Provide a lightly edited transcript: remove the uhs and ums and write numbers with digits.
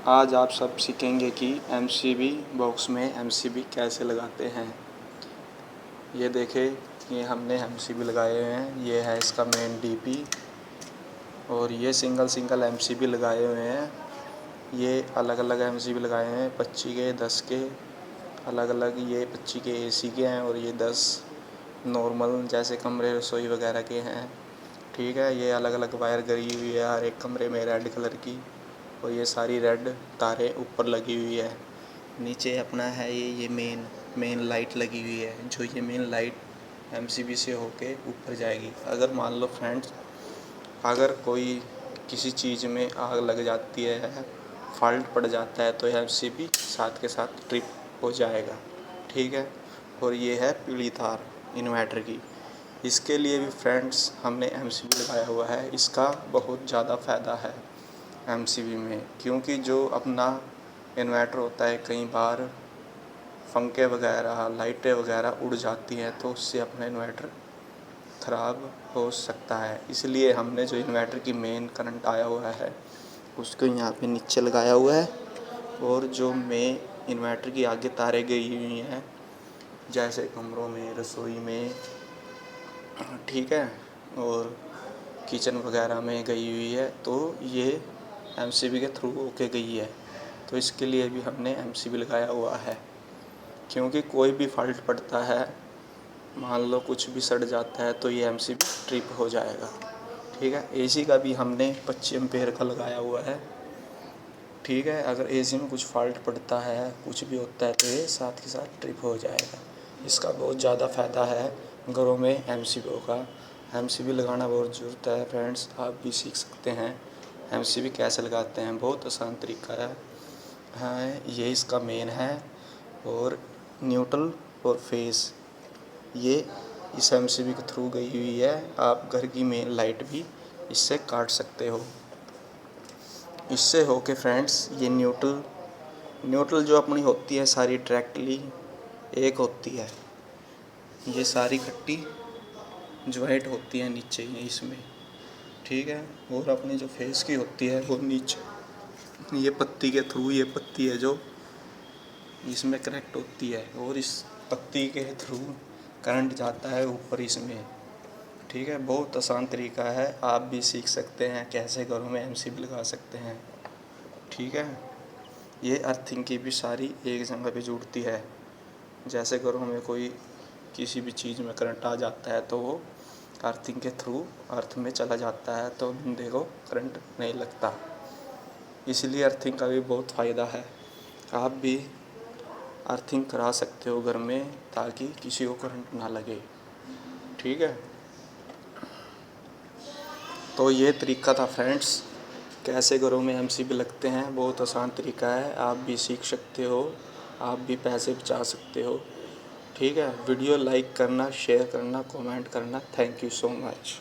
आज आप सब सीखेंगे कि एमसीबी बॉक्स में एमसीबी कैसे लगाते हैं। ये देखें, ये हमने एमसीबी लगाए हुए हैं। ये है इसका मेन डीपी और ये सिंगल सिंगल एमसीबी लगाए हुए हैं। ये अलग अलग एमसीबी लगाए हैं, 25 के, 10 के अलग अलग। ये 25 के एसी के हैं और ये 10 नॉर्मल जैसे कमरे रसोई वगैरह के हैं। ठीक है, ये अलग अलग वायर गई हुई है हर एक कमरे में रेड कलर की, और ये सारी रेड तारें ऊपर लगी हुई है। नीचे अपना है ये मेन लाइट लगी हुई है, जो ये मेन लाइट एमसीबी से होके ऊपर जाएगी। अगर मान लो फ्रेंड्स, अगर कोई किसी चीज़ में आग लग जाती है, फॉल्ट पड़ जाता है, तो एमसीबी साथ के साथ ट्रिप हो जाएगा। ठीक है, और ये है पीली तार इन्वर्टर की। इसके लिए भी फ्रेंड्स हमने एमसीबी लगाया हुआ है। इसका बहुत ज़्यादा फ़ायदा है एमसीबी में, क्योंकि जो अपना इन्वर्टर होता है, कई बार पंखे वगैरह लाइटें वगैरह उड़ जाती हैं, तो उससे अपना इन्वर्टर ख़राब हो सकता है। इसलिए हमने जो इन्वर्टर की मेन करंट आया हुआ है उसको यहाँ पे नीचे लगाया हुआ है, और जो मेन इन्वर्टर की आगे तारें गई हुई हैं जैसे कमरों में, रसोई में, ठीक है, और किचन वगैरह में गई हुई है, तो ये एमसीबी के थ्रू होके गई है। तो इसके लिए भी हमने एमसीबी लगाया हुआ है, क्योंकि कोई भी फॉल्ट पड़ता है, मान लो कुछ भी सड़ जाता है, तो ये एमसीबी ट्रिप हो जाएगा। ठीक है, एसी का भी हमने 25 एम्पेयर का लगाया हुआ है। ठीक है, अगर एसी में कुछ फॉल्ट पड़ता है, कुछ भी होता है, तो ये साथ के साथ ट्रिप हो जाएगा। इसका बहुत ज़्यादा फ़ायदा है घरों में एमसीबी का। एमसीबी लगाना बहुत ज़रूरत है फ्रेंड्स, आप भी सीख सकते हैं एमसीबी कैसे लगाते हैं। बहुत आसान तरीका है। हाँ, ये इसका मेन है, और न्यूट्रल और फेस ये इस एमसीबी के थ्रू गई हुई है। आप घर की मेन लाइट भी इससे काट सकते हो। इससे हो के फ्रेंड्स, ये न्यूट्रल जो अपनी होती है सारी डायरेक्टली एक होती है। ये सारी इकट्ठी ज्वाइंट होती है नीचे ही इसमें। ठीक है, और अपनी जो फेस की होती है वो नीचे ये पत्ती के थ्रू, ये पत्ती है जो इसमें कनेक्ट होती है, और इस पत्ती के थ्रू करंट जाता है ऊपर इसमें। ठीक है, बहुत आसान तरीका है, आप भी सीख सकते हैं कैसे घरों में एमसीबी लगा सकते हैं। ठीक है, ये अर्थिंग की भी सारी एक जगह पे जुड़ती है। जैसे घरों में कोई किसी भी चीज़ में करंट आ जाता है, तो वो अर्थिंग के थ्रू अर्थ में चला जाता है, तो बंदे को करंट नहीं लगता। इसलिए अर्थिंग का भी बहुत फ़ायदा है। आप भी अर्थिंग करा सकते हो घर में, ताकि किसी को करंट ना लगे। ठीक है, तो ये तरीका था फ्रेंड्स, कैसे घरों में एमसीबी लगते हैं। बहुत आसान तरीका है, आप भी सीख सकते हो, आप भी पैसे बचा सकते हो। ठीक है, वीडियो लाइक करना, शेयर करना, कमेंट करना। Thank you so much.